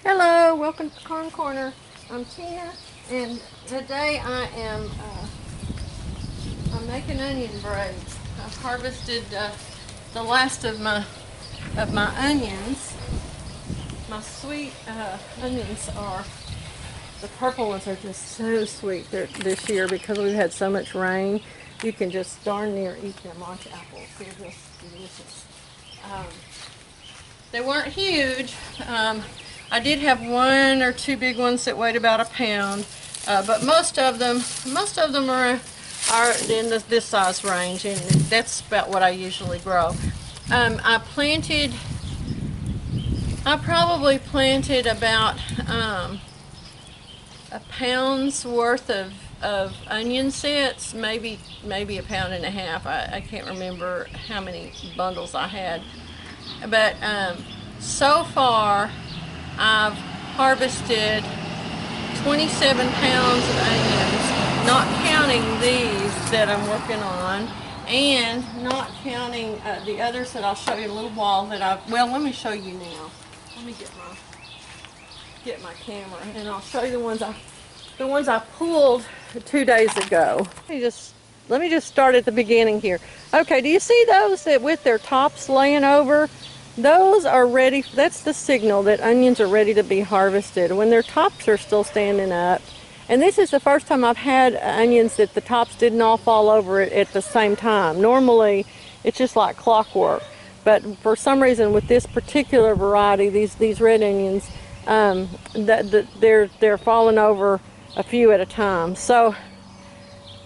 Hello, welcome to Corn Corner. I'm Tina, and today I'm making onion braids. I've harvested the last of my onions. My sweet onions are the purple ones are just so sweet this year because we've had so much rain. You can just darn near eat them like apples. They're just delicious. Um, they weren't huge. I did have one or two big ones that weighed about a pound, but most of them are in this size range, and that's about what I usually grow. I probably planted about a pound's worth of onion sets, maybe a pound and a half. I can't remember how many bundles I had, but so far I've harvested 27 pounds of onions, not counting these that I'm working on, and not counting the others that I'll show you in a little while well, let me show you now. Let me get my camera, and I'll show you the ones I pulled 2 days ago. Let me just start at the beginning here. Okay, do you see those that with their tops laying over? Those are ready. That's the signal that onions are ready to be harvested when their tops are still standing up. And this is the first time I've had onions that the tops didn't all fall over at the same time. Normally, it's just like clockwork. But for some reason, with this particular variety, these red onions, they're falling over a few at a time. So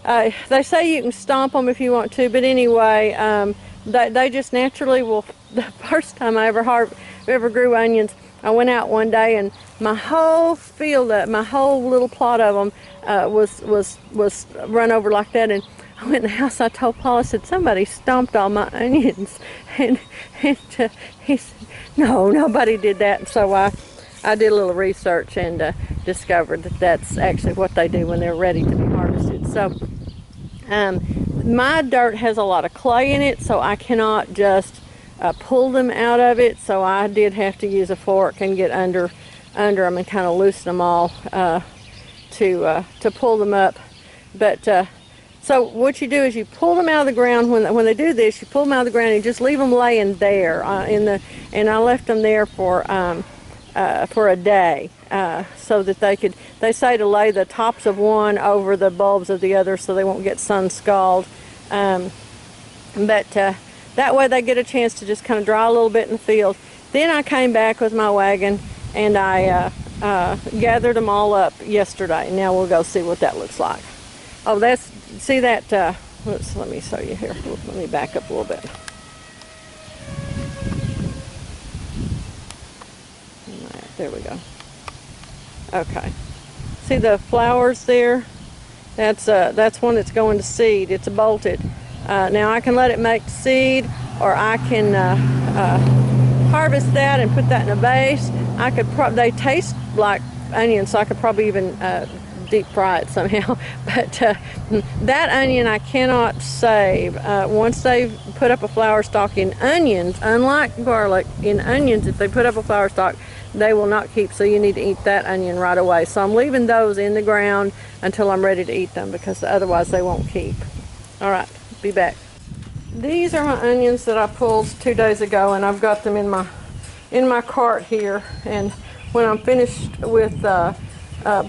they say you can stomp them if you want to, but anyway, they just naturally will. The first time I ever grew onions, I went out one day and my whole field, my whole little plot of them was run over like that. And I went in the house. I told Paul, I said, somebody stomped all my onions, and he said, no, nobody did that. And so I did a little research and discovered that that's actually what they do when they're ready to be harvested. So my dirt has a lot of clay in it, so I cannot just pull them out of it. So I did have to use a fork and get under them and kind of loosen them all to pull them up. But so what you do is you pull them out of the ground. When they do this, you pull them out of the ground and you just leave them laying there and I left them there for a day, so that they say to lay the tops of one over the bulbs of the other so they won't get sun scald. But that way they get a chance to just kind of dry a little bit in the field. Then I came back with my wagon and I gathered them all up yesterday. Now we'll go see what that looks like. Oh, see that, let me show you here. Let me back up a little bit. There we go. Okay. See the flowers there? That's one that's going to seed. It's bolted. Now I can let it make seed, or I can harvest that and put that in a vase. They taste like onions, so I could probably even deep fry it somehow. But that onion I cannot save. Once they've put up a flower stalk in onions, unlike garlic, in onions, if they put up a flower stalk, they will not keep, so you need to eat that onion right away. So I'm leaving those in the ground until I'm ready to eat them, because otherwise they won't keep. All right, be back. These are my onions that I pulled 2 days ago, and I've got them in my cart here. And when I'm finished with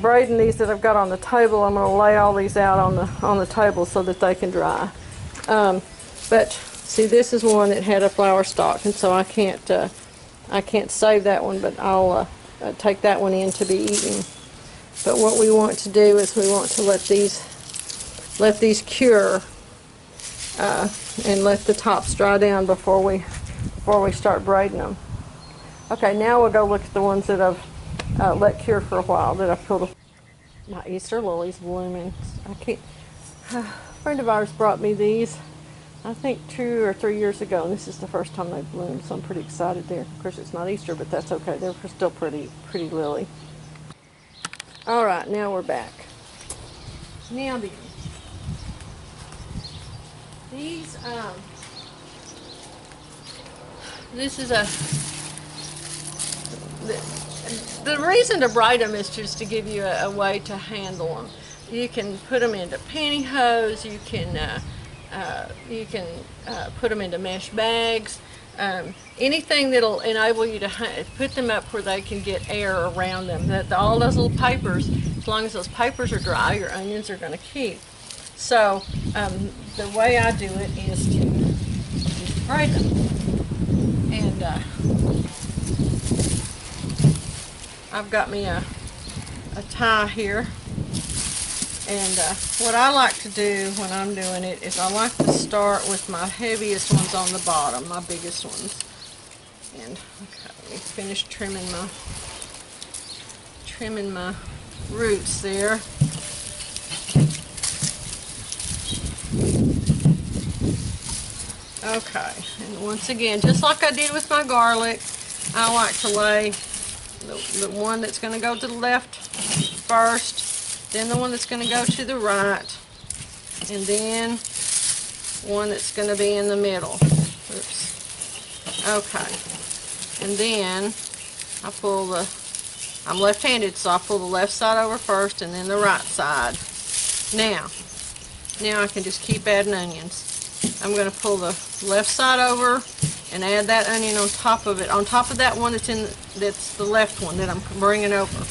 braiding these that I've got on the table, I'm going to lay all these out on the table so that they can dry. But see, this is one that had a flower stalk, and so I can't save that one, but I'll take that one in to be eaten. But what we want to do is we want to let these cure and let the tops dry down before we start braiding them. Okay, now we'll go look at the ones that I've let cure for a while, that I've pulled. My Easter lilies blooming. A friend of ours brought me these, I think 2 or 3 years ago, and this is the first time they've bloomed, so I'm pretty excited there. Of course, it's not Easter, but that's okay. They're still pretty lily. All right, now we're back. Now these, this is the reason to braid them is just to give you a way to handle them. You can put them into pantyhose. You can put them into mesh bags. Anything that'll enable you to put them up where they can get air around them. That all those little papers, as long as those papers are dry, your onions are going to keep. So the way I do it is to just braid them. And I've got me a tie here. And what I like to do when I'm doing it is I like to start with my heaviest ones on the bottom, my biggest ones. And okay, let me finish trimming my roots there. Okay, and once again, just like I did with my garlic, I like to lay the one that's going to go to the left first, then the one that's going to go to the right, and then one that's going to be in the middle. Oops. Okay. And then I pull I'm left-handed, so I pull the left side over first and then the right side. Now I can just keep adding onions. I'm going to pull the left side over and add that onion on top of it, on top of that one that's the left one that I'm bringing over.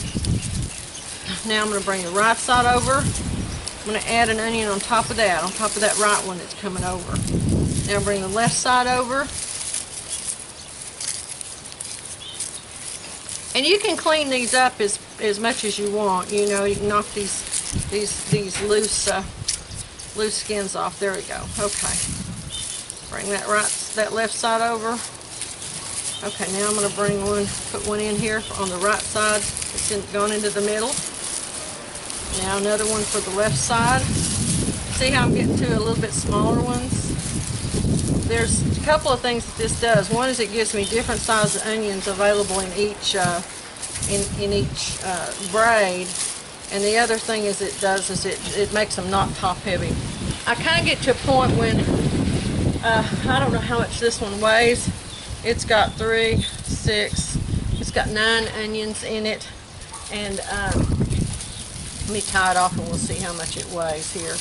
Now I'm going to bring the right side over. I'm going to add an onion on top of that right one that's coming over. Now bring the left side over. And you can clean these up as much as you want. You know, you can knock these loose skins off. There we go. Okay. Bring that left side over. Okay, now I'm going to put one in here on the right side. It's going into the middle. Now another one for the left side. See how I'm getting to a little bit smaller ones? There's a couple of things that this does. One is it gives me different sized onions available in each braid. And the other thing it makes them not top heavy. I kind of get to a point when, I don't know how much this one weighs. It's got 3, 6, it's got 9 onions in it. And let me tie it off and we'll see how much it weighs here.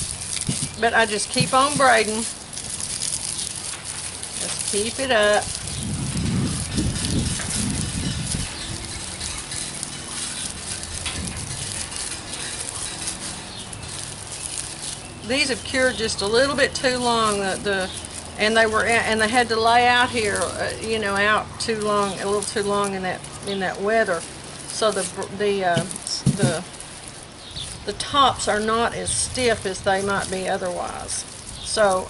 But I just keep on braiding. Just keep it up. These have cured just a little bit too long. And they had to lay out here, you know, out too long, a little too long in that weather. So the tops are not as stiff as they might be otherwise. So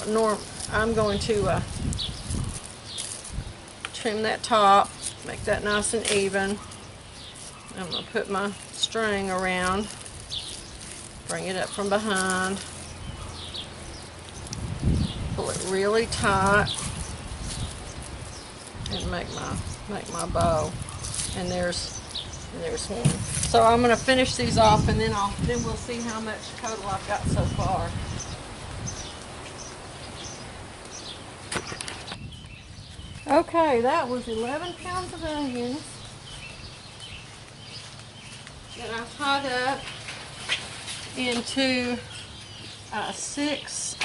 I'm going to trim that top, make that nice and even. I'm going to put my string around, bring it up from behind, pull it really tight, and make my bow. And there's one. So I'm going to finish these off, and then we'll see how much total I've got so far. Okay, that was 11 pounds of onions that I tied up into 6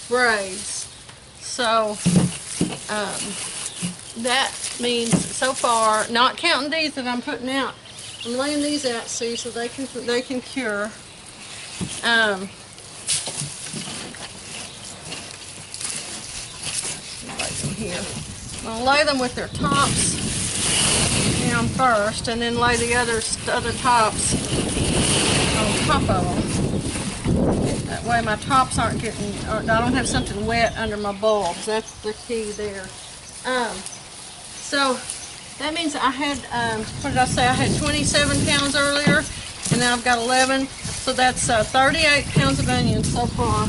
braids. So that means so far, not counting these that I'm putting out, I'm laying these out, see, so they can cure. Here. I'll lay them with their tops down first, and then lay the other tops on top of them. That way my tops aren't getting, I don't have something wet under my bulbs. That's the key there. So that means I had, what did I say? I had 27 pounds earlier, and now I've got 11. So that's 38 pounds of onions so far,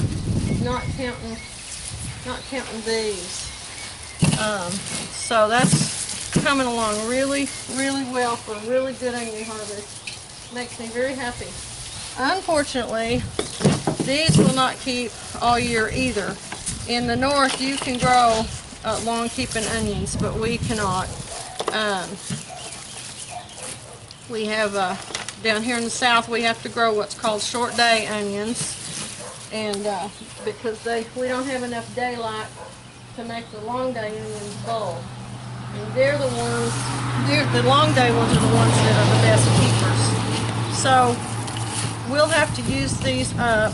not counting these. So that's coming along really, really well for a really good onion harvest. Makes me very happy. Unfortunately, these will not keep all year either. In the north, you can grow long keeping onions, but we cannot. We have, down here in the south, we have to grow what's called short day onions. And because we don't have enough daylight to make the long day onions bulb. And they're the ones, the long day ones are the ones that are the best keepers. So we'll have to use these up.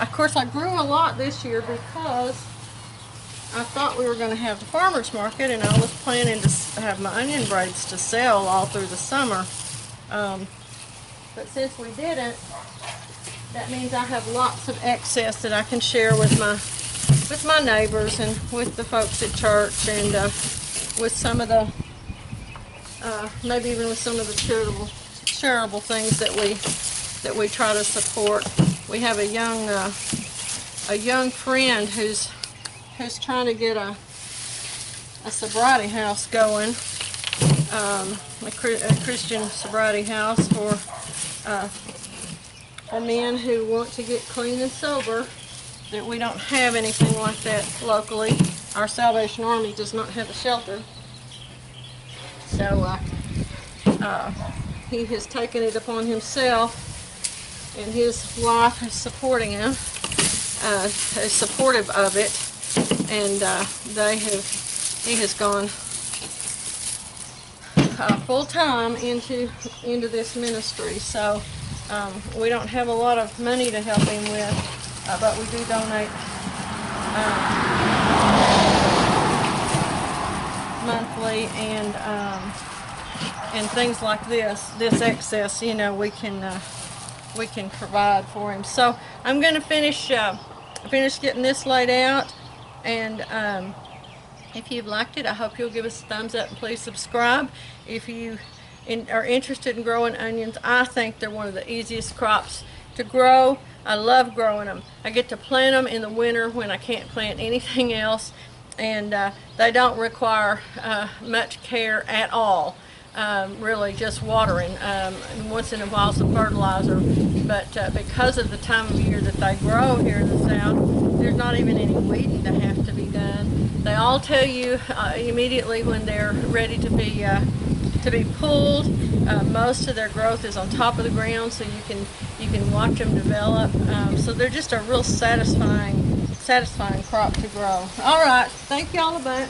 Of course I grew a lot this year because I thought we were going to have the farmer's market, and I was planning to have my onion braids to sell all through the summer. But since we didn't, that means I have lots of excess that I can share with my neighbors and with the folks at church, and with some of the maybe even with some of the charitable things that we try to support. We have a young friend who's trying to get a sobriety house going, a Christian sobriety house for men who want to get clean and sober. That we don't have anything like that locally. Our Salvation Army does not have a shelter. So he has taken it upon himself, and his wife is supporting him, is supportive of it, and he has gone full time into this ministry. So we don't have a lot of money to help him with, but we do donate monthly, and things like this excess, you know, we can provide for him. So I'm going to finish getting this laid out, and if you've liked it, I hope you'll give us a thumbs up, and please subscribe. If you are interested in growing onions, I think they're one of the easiest crops to grow. I love growing them. I get to plant them in the winter when I can't plant anything else, and they don't require much care at all. Really just watering, once in a while some fertilizer, but because of the time of year that they grow here in the south, there's not even any weeding to have to be done. They all tell you immediately when they're ready to be pulled. Most of their growth is on top of the ground, so you can watch them develop. So they're just a real satisfying crop to grow. All right, thank y'all a bunch.